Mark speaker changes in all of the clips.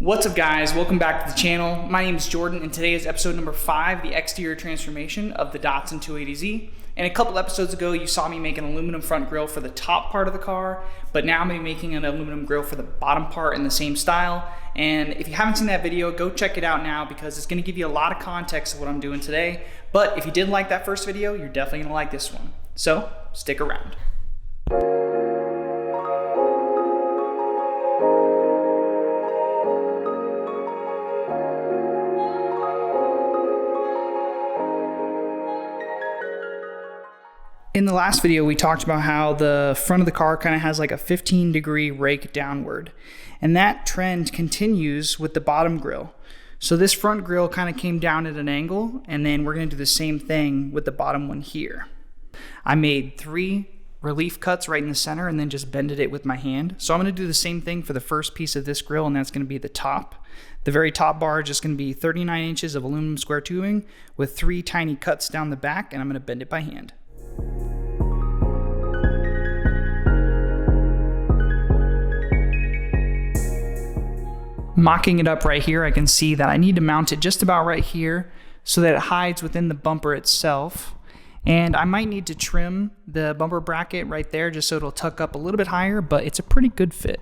Speaker 1: What's up guys, welcome back to the channel. My name is Jordan and today is episode number 5, the exterior transformation of the Datsun 280Z. And a couple episodes ago you saw me make an aluminum front grille for the top part of the car, but now I'm making an aluminum grille for the bottom part in the same style. And if you haven't seen that video, go check it out now because it's going to give you a lot of context of what I'm doing today. But if you did like that first video, you're definitely going to like this one. So stick around. In the last video, we talked about how the front of the car kind of has like a 15-degree rake downward. And that trend continues with the bottom grille. So this front grille kind of came down at an angle, and then we're going to do the same thing with the bottom one here. I made 3 relief cuts right in the center and then just bended it with my hand. So I'm going to do the same thing for the first piece of this grille, and that's going to be the top. The very top bar is just going to be 39 inches of aluminum square tubing with 3 tiny cuts down the back, and I'm going to bend it by hand. Mocking it up right here, I can see that I need to mount it just about right here so that it hides within the bumper itself. And I might need to trim the bumper bracket right there just so it'll tuck up a little bit higher, but it's a pretty good fit.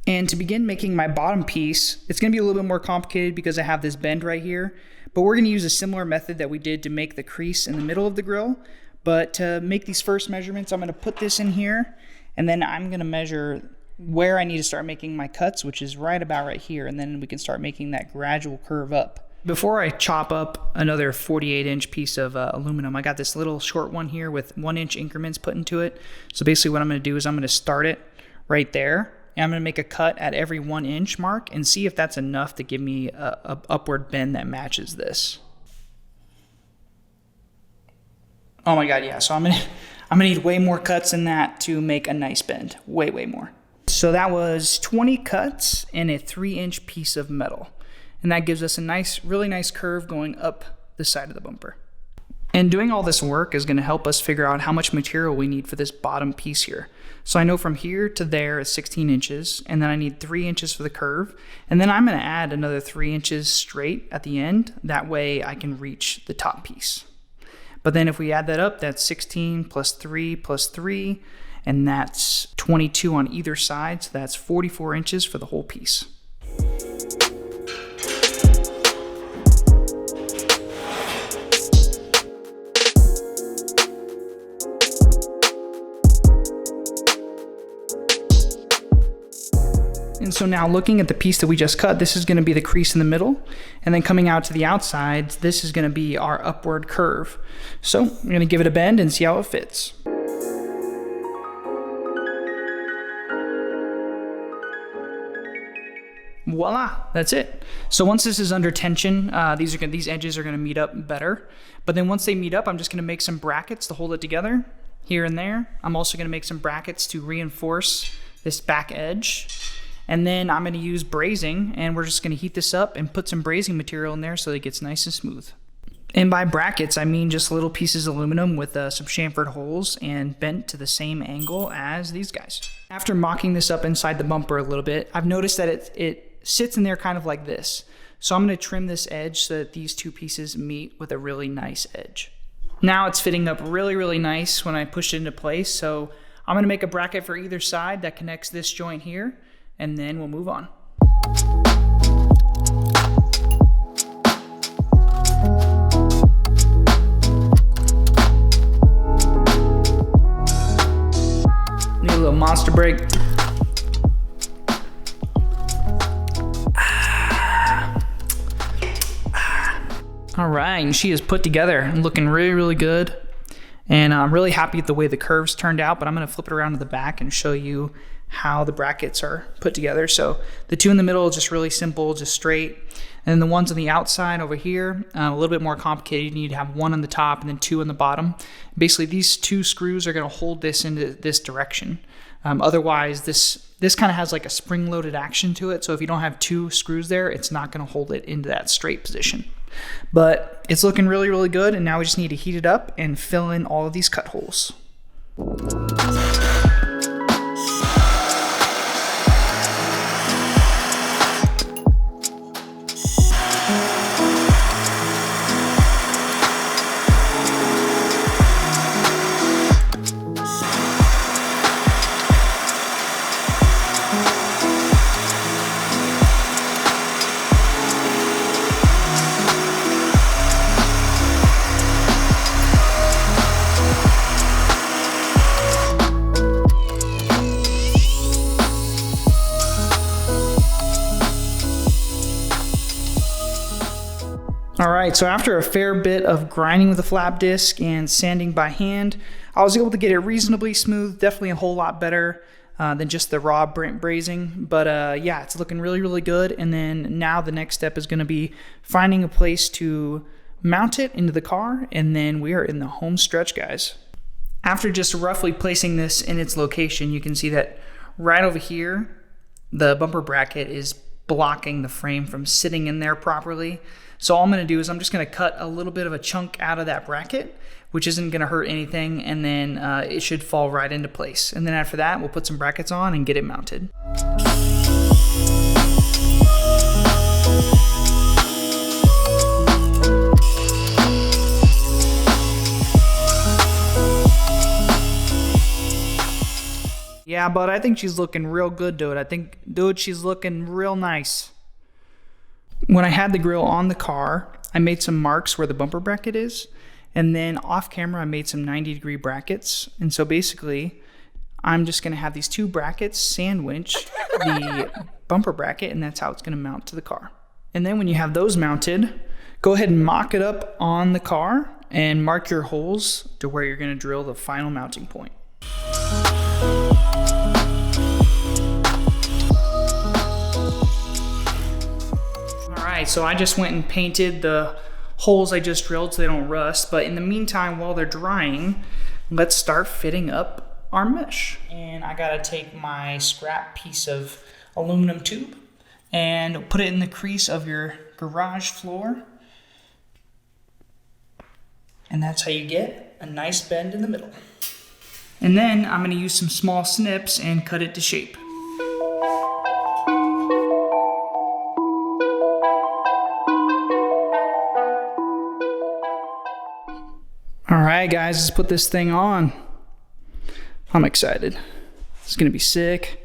Speaker 1: And to begin making my bottom piece, it's going to be a little bit more complicated because I have this bend right here, but we're going to use a similar method that we did to make the crease in the middle of the grille. But to make these first measurements, I'm going to put this in here, and then I'm going to measure where I need to start making my cuts, which is right about right here, and then we can start making that gradual curve up. Before I chop up another 48-inch piece of aluminum, I got this little short one here with 1-inch increments put into it. So basically what I'm going to do is I'm going to start it right there, and I'm going to make a cut at every 1-inch mark and see if that's enough to give me a upward bend that matches this. Oh my god, yeah, so I'm gonna need way more cuts than that to make a nice bend. Way more. So that was 20 cuts in a 3-inch piece of metal. And that gives us a nice, really nice curve going up the side of the bumper. And doing all this work is gonna help us figure out how much material we need for this bottom piece here. So I know from here to there is 16 inches, and then I need 3 inches for the curve. And then I'm gonna add another 3 inches straight at the end. That way I can reach the top piece. But then if we add that up, that's 16 plus 3 plus 3, and that's 22 on either side, so that's 44 inches for the whole piece. And so now looking at the piece that we just cut, this is going to be the crease in the middle, and then coming out to the outside, this is going to be our upward curve. So I'm going to give it a bend and see how it fits. Voila, that's it. So once this is under tension, these edges are going to meet up better. But then once they meet up, I'm just going to make some brackets to hold it together here and there. I'm also going to make some brackets to reinforce this back edge. And then I'm going to use brazing, and we're just going to heat this up and put some brazing material in there so that it gets nice and smooth. And by brackets, I mean just little pieces of aluminum with some chamfered holes and bent to the same angle as these guys. After mocking this up inside the bumper a little bit, I've noticed that it sits in there kind of like this. So I'm going to trim this edge so that these two pieces meet with a really nice edge. Now it's fitting up really nice when I push it into place. So I'm going to make a bracket for either side that connects this joint here, and then we'll move on. Need a little monster break. All right, and she is put together and looking really good. And I'm really happy with the way the curves turned out, but I'm gonna flip it around to the back and show you how the brackets are put together. So the two in the middle, just really simple, just straight. And then the ones on the outside over here, a little bit more complicated. You need to have one on the top and then 2 on the bottom. Basically, these 2 screws are gonna hold this into this direction. Otherwise, this kind of has like a spring-loaded action to it. So if you don't have 2 screws there, it's not gonna hold it into that straight position. But it's looking really good, and now we just need to heat it up and fill in all of these cut holes. All right, so after a fair bit of grinding with a flap disc and sanding by hand, I was able to get it reasonably smooth, definitely a whole lot better than just the raw brazing. But yeah, it's looking really, really good. And then now the next step is gonna be finding a place to mount it into the car, and then we are in the home stretch, guys. After just roughly placing this in its location, you can see that right over here, the bumper bracket is blocking the frame from sitting in there properly. So all I'm gonna do is I'm just gonna cut a little bit of a chunk out of that bracket, which isn't gonna hurt anything, and then it should fall right into place. And then after that, we'll put some brackets on and get it mounted. Yeah, but I think she's looking real good, dude. I think, dude, she's looking real nice. When I had the grill on the car, I made some marks where the bumper bracket is, and then off camera I made some 90-degree brackets. And so basically, I'm just gonna have these two brackets sandwich the bumper bracket, and that's how it's gonna mount to the car. And then when you have those mounted, go ahead and mock it up on the car and mark your holes to where you're gonna drill the final mounting point. Alright, so I just went and painted the holes I just drilled so they don't rust, but in the meantime, while they're drying, let's start fitting up our mesh. And I gotta take my scrap piece of aluminum tube and put it in the crease of your garage floor. And that's how you get a nice bend in the middle. And then I'm gonna use some small snips and cut it to shape. All right, guys, let's put this thing on. I'm excited. It's gonna be sick.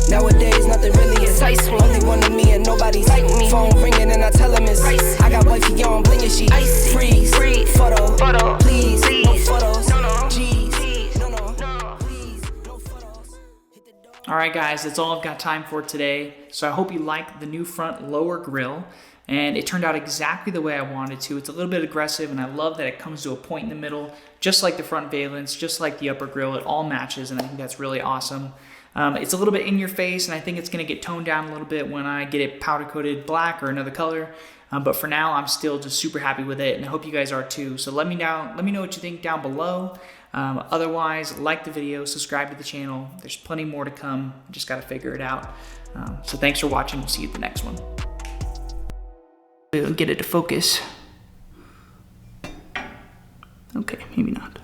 Speaker 2: Nowadays, nothing really is ice. Only one of me and nobody's like me. Phone ringing and I tell him it's ice. I got wifey on bling and she ice. Freeze, photo, please, no photos. Jeez, no, please, no photos.
Speaker 1: All right, guys, that's all I've got time for today. So I hope you like the new front lower grill, and it turned out exactly the way I wanted to. It's a little bit aggressive, and I love that it comes to a point in the middle, just like the front valence, just like the upper grill. It all matches, and I think that's really awesome. It's a little bit in your face, and I think it's gonna get toned down a little bit when I get it powder coated black or another color. But for now, I'm still just super happy with it, and I hope you guys are too. So let me know what you think down below. Otherwise, like the video, subscribe to the channel. There's plenty more to come. I just gotta figure it out. So thanks for watching. We'll see you at the next one. We'll get it to focus. Okay, maybe not.